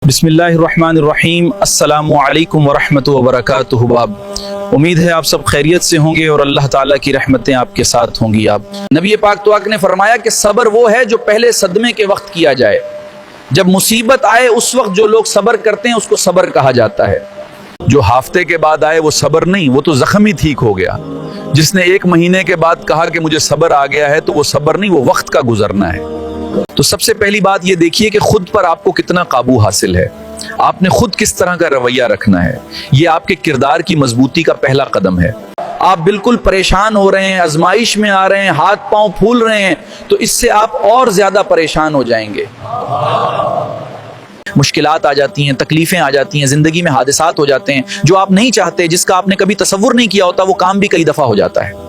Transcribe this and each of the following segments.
बिस्मिल्लाहिर्रहमानिर्रहीम। अस्सलामु अलैकुम वरहमतुल्लाहि वबरकातुहु। बाब उम्मीद है आप सब खैरियत से होंगे और अल्लाह ताला की रहमतें आपके साथ होंगी। आप नबी पाक तो ने फरमाया कि सब्र वो है जो पहले सदमे के वक्त किया जाए। जब मुसीबत आए उस वक्त जो लोग सब्र करते हैं उसको सब्र कहा जाता है। जो हाफ्ते के बाद आए वो सब्र नहीं, वो तो जख्म ही ठीक हो गया। जिसने एक महीने के बाद कहा कि मुझे सब्र आ गया है तो वो सब्र नहीं, वो वक्त का गुजरना है। तो सबसे पहली बात ये देखिए कि खुद पर आपको कितना काबू हासिल है, आपने खुद किस तरह का रवैया रखना है। ये आपके किरदार की मजबूती का पहला कदम है। आप बिल्कुल परेशान हो रहे हैं, आजमाइश में आ रहे हैं, हाथ पांव फूल रहे हैं, तो इससे आप और ज्यादा परेशान हो जाएंगे। मुश्किलात आ जाती हैं, तकलीफें आ जाती हैं, जिंदगी में हादिसात हो जाते हैं जो आप नहीं चाहते, जिसका आपने कभी तसव्वुर नहीं किया होता, वो काम भी कई दफा हो जाता है।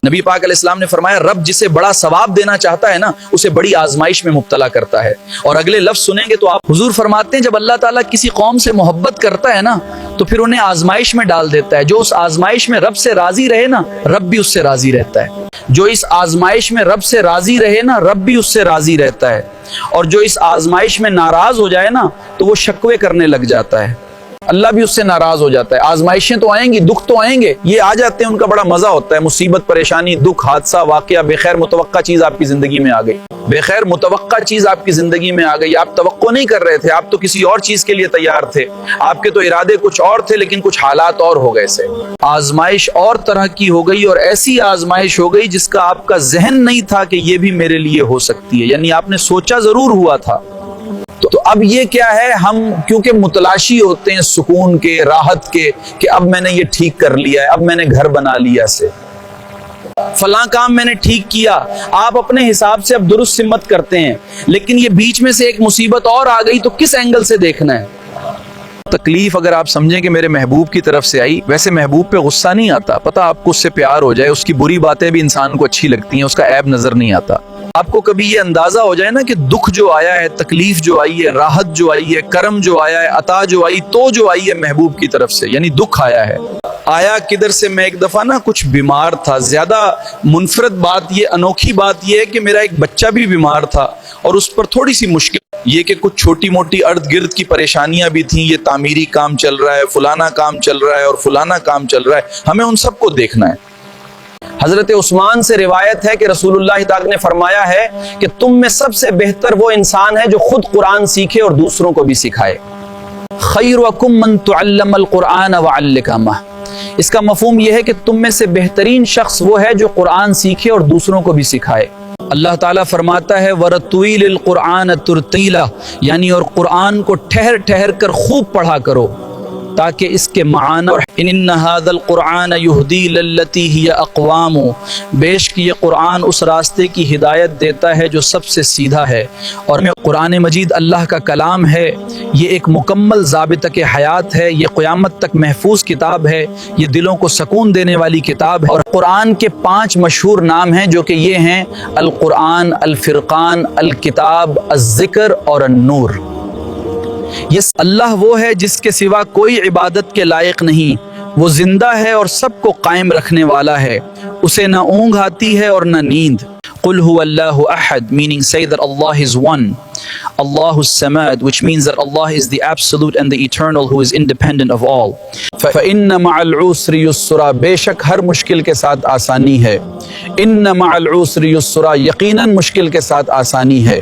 नबी पाक अलैहिस्सलाम ने फरमाया, रब जिसे बड़ा सवाब देना चाहता है ना, उसे बड़ी आजमाइश में मुब्तला करता है। और अगले लफ्ज सुनेंगे तो आप हुजूर फरमाते हैं, जब अल्लाह ताला किसी कौम से मोहब्बत करता है ना तो फिर उन्हें आजमाइश में डाल देता है। जो उस आजमाइश में रब से राजी रहे ना, रब भी उससे राजी रहता है। जो इस आजमाइश में रब से राजी रहे ना, रब भी उससे राजी रहता है। और जो इस आजमाइश में नाराज हो जाए ना तो वो शिकवे करने लग जाता है, अल्लाह भी उससे नाराज हो जाता है। आजमाइशें तो आएंगी, दुख तो आएंगे, ये आ जाते हैं, उनका बड़ा मजा होता है। मुसीबत, परेशानी, दुख, हादसा, वाकया, बेखैर मुतवक्का चीज आपकी जिंदगी में आ गई, बेखैर मुतवक्का चीज आपकी जिंदगी में आ गई। आप तवक्को नहीं कर रहे थे, आप तो किसी और चीज के लिए तैयार थे, आपके तो इरादे कुछ और थे, लेकिन कुछ हालात और हो गए से। आजमाइश और तरह की हो गई, और ऐसी आजमाइश हो गई जिसका आपका जहन नहीं था कि ये भी मेरे लिए हो सकती है। यानी आपने सोचा जरूर हुआ था। तो अब ये क्या है, हम क्योंकि मुतलाशी होते हैं सुकून के, राहत के, कि अब मैंने ये ठीक कर लिया है, अब मैंने घर बना लिया, से फलां काम मैंने ठीक किया। आप अपने हिसाब से अब दुरुस्त सिमत करते हैं, लेकिन ये बीच में से एक मुसीबत और आ गई तो किस एंगल से देखना है। तकलीफ अगर आप समझें कि मेरे महबूब की तरफ से आई, वैसे महबूब पे गुस्सा नहीं आता, पता आपको उससे प्यार हो जाए, उसकी बुरी बातें भी इंसान को अच्छी लगती हैं, उसका ऐब नजर नहीं आता। आपको कभी ये अंदाजा हो जाए ना कि दुख जो आया है, तकलीफ जो आई है, राहत जो आई है, करम जो आया है, अता जो आई, तो जो आई है महबूब की तरफ से, यानी दुख आया है। आया किधर से, मैं एक दफा ना कुछ बीमार था। ज्यादा मुनफरद बात ये, अनोखी बात ये है कि मेरा एक बच्चा भी बीमार था, और उस पर थोड़ी सी मुश्किल ये कि कुछ छोटी मोटी अर्द गिर्द की परेशानियां भी थी। ये तामीरी काम चल रहा है, फुलाना काम चल रहा है और फुलाना काम चल रहा है, हमें उन सबको देखना है। हजरत उस्मान से रिवायत है कि रसूलुल्लाह ताक़ ने फरमाया है कि तुम में सबसे बेहतर वो इंसान है जो खुद कुरान सीखे और दूसरों को भी सिखाए। खैरुकुम मन तुअल्लमल कुरान व अल्लमह। इसका मफहूम यह है कि तुम में से बेहतरीन शख्स वो है जो कुरान सीखे और दूसरों को भी सिखाए। अल्लाह ताला फरमाता है, वरतुइलिल कुरान तुरतीला, यानी और कुरान को ठहर ठहर कर खूब पढ़ा करो ताकि इसके माना। इन्ना हादल कुरान युहदी लल्लती हिया अक़वाम, बेशक ये कुरान उस रास्ते की हिदायत देता है जो सबसे सीधा है। और कुरान मजीद अल्लाह का कलाम है, ये एक मुकम्मल ज़ाबिता के हयात है, ये क़यामत तक महफूज किताब है, ये दिलों को सकून देने वाली किताब है। और कुरान के 5 मशहूर नाम हैं जो कि ये हैं अल कुरान, अल फ़ुरक़ान, अल किताब, अज़्ज़िक्र और अन-नूर। ये अल्लाह वो है जिसके सिवा कोई इबादत के लायक नहीं, वो जिंदा है और सबको कायम रखने वाला है, उसे न ऊँघ आती है और न नींद। कुल हुवल्लाहु अहद, meaning say that Allah is one. Allahu samad, which means that Allah is the absolute and the eternal who is independent of all. فَإِنَّ مَعَ الْعُسْرِ يُسْرًا, बेशक हर मुश्किल के साथ आसानी है। इन्न मअल उस्रि युस्रा, यकीनन मुश्किल के साथ आसानी है।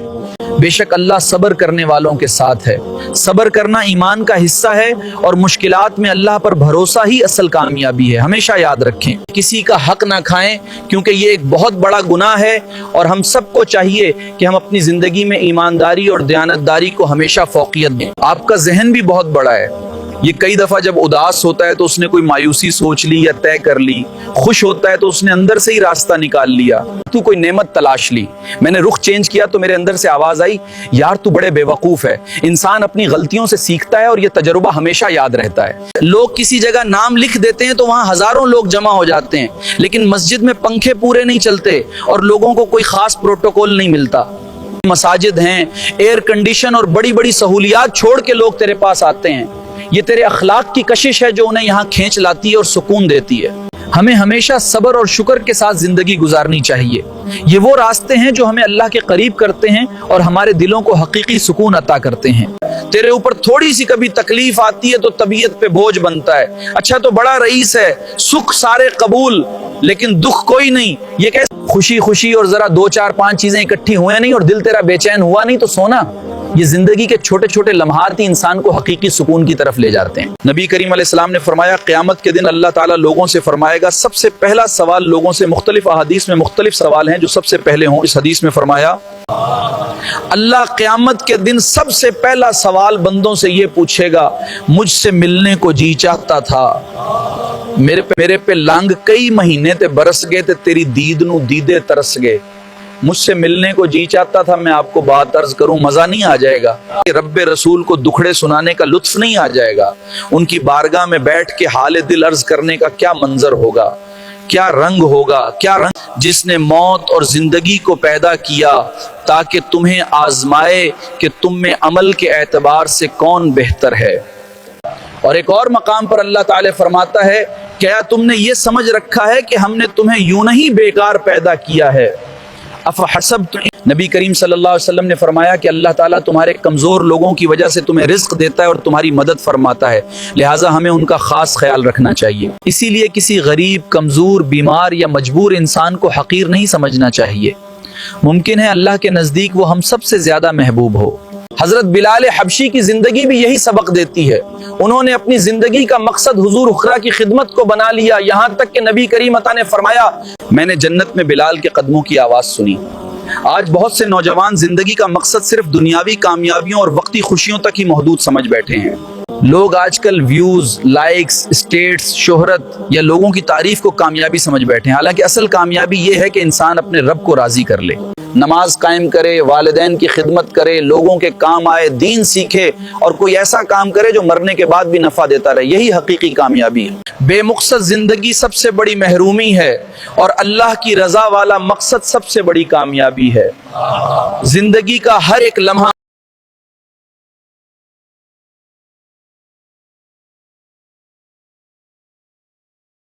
बेशक अल्लाह सब्र करने वालों के साथ है। सब्र करना ईमान का हिस्सा है, और मुश्किलात में अल्लाह पर भरोसा ही असल कामयाबी है। हमेशा याद रखें, किसी का हक ना खाएं, क्योंकि ये एक बहुत बड़ा गुनाह है। और हम सबको चाहिए कि हम अपनी जिंदगी में ईमानदारी और दयानतदारी को हमेशा फौकियत दें। आपका जहन भी बहुत बड़ा है। ये कई दफा जब उदास होता है तो उसने कोई मायूसी सोच ली या तय कर ली, खुश होता है तो उसने अंदर से ही रास्ता निकाल लिया, तू कोई नेमत तलाश ली। मैंने रुख चेंज किया तो मेरे अंदर से आवाज आई, यार तू बड़े बेवकूफ है। इंसान अपनी गलतियों से सीखता है और ये तजुर्बा हमेशा याद रहता है। लोग किसी जगह नाम लिख देते हैं तो वहां हजारों लोग जमा हो जाते हैं, लेकिन मस्जिद में पंखे पूरे नहीं चलते और लोगों को कोई खास प्रोटोकॉल नहीं मिलता। मसाजिद हैं, एयर कंडीशन और बड़ी बड़ी सहूलियात छोड़ के लोग तेरे पास आते हैं। ये तेरे अखलाक की कशिश है जो उन्हें यहाँ खींच लाती है और सुकून देती है। ہمیں ہمیشہ صبر اور شکر کے ساتھ زندگی گزارنی چاہیے. یہ وہ راستے ہیں جو ہمیں اللہ کے قریب کرتے ہیں اور ہمارے دلوں کو حقیقی سکون عطا کرتے ہیں. تیرے اوپر تھوڑی سی کبھی تکلیف آتی ہے تو طبیعت پہ بوجھ بنتا ہے. اچھا تو بڑا رئیس ہے, سکھ سارے قبول لیکن دکھ کوئی نہیں. یہ کیسے خوشی خوشی اور ذرا 2 4 5 چیزیں اکٹھی ہوئے نہیں اور دل تیرا بے چین ہوا نہیں تو سونا. یہ زندگی کے چھوٹے چھوٹے لمحات ہی انسان کو حقیقی سکون کی طرف لے جاتے ہیں. نبی کریم علیہ السلام نے فرمایا قیامت کے دن اللہ تعالیٰ لوگوں سے فرمائے گا, سب سے پہلا سوال لوگوں سے, مختلف احادیث میں مختلف سوال ہیں جو سب سے پہلے ہوں. اس حدیث میں فرمایا اللہ قیامت کے دن سب سے پہلا سوال بندوں سے یہ پوچھے گا, مجھ سے ملنے کو جی چاہتا تھا, میرے پہ لانگ کئی مہینے تے برس گئے تے تیری دید نو دیدے ترس گئے. مجھ سے ملنے کو جی چاہتا تھا, میں آپ کو بات عرض کروں مزہ نہیں آ جائے گا, رب رسول کو دکھڑے سنانے کا لطف نہیں آ جائے گا, ان کی بارگاہ میں بیٹھ کے حال دل عرض کرنے کا کیا منظر ہوگا, کیا رنگ ہوگا, کیا رنگ. جس نے موت اور زندگی کو پیدا کیا تاکہ تمہیں آزمائے کہ تم میں عمل کے اعتبار سے کون بہتر ہے. اور ایک اور مقام پر اللہ تعالی فرماتا ہے کیا تم نے یہ سمجھ رکھا ہے کہ ہم نے تمہیں یوں نہیں بیکار پیدا کیا ہے. نبی کریم صلی اللہ علیہ وسلم نے فرمایا کہ اللہ تعالیٰ تمہارے کمزور لوگوں کی وجہ سے تمہیں رزق دیتا ہے اور تمہاری مدد فرماتا ہے, لہٰذا ہمیں ان کا خاص خیال رکھنا چاہیے. اسی لیے کسی غریب, کمزور, بیمار یا مجبور انسان کو حقیر نہیں سمجھنا چاہیے. ممکن ہے اللہ کے نزدیک وہ ہم سب سے زیادہ محبوب ہو. حضرت بلال حبشی کی زندگی بھی یہی سبق دیتی ہے. انہوں نے اپنی زندگی کا مقصد حضور اخرا کی خدمت کو بنا لیا, یہاں تک کہ نبی کریم عطا نے فرمایا میں نے جنت میں بلال کے قدموں کی آواز سنی. آج بہت سے نوجوان زندگی کا مقصد صرف دنیاوی کامیابیوں اور وقتی خوشیوں تک ہی محدود سمجھ بیٹھے ہیں. لوگ آج کل ویوز, لائکس, اسٹیٹس, شہرت یا لوگوں کی تعریف کو کامیابی سمجھ بیٹھے ہیں, حالانکہ اصل کامیابی یہ ہے کہ انسان اپنے رب کو راضی کر لے, نماز قائم کرے, والدین کی خدمت کرے, لوگوں کے کام آئے, دین سیکھے اور کوئی ایسا کام کرے جو مرنے کے بعد بھی نفع دیتا رہے. یہی حقیقی کامیابی ہے. بے مقصد زندگی سب سے بڑی محرومی ہے اور اللہ کی رضا والا مقصد سب سے بڑی کامیابی ہے. زندگی کا ہر ایک لمحہ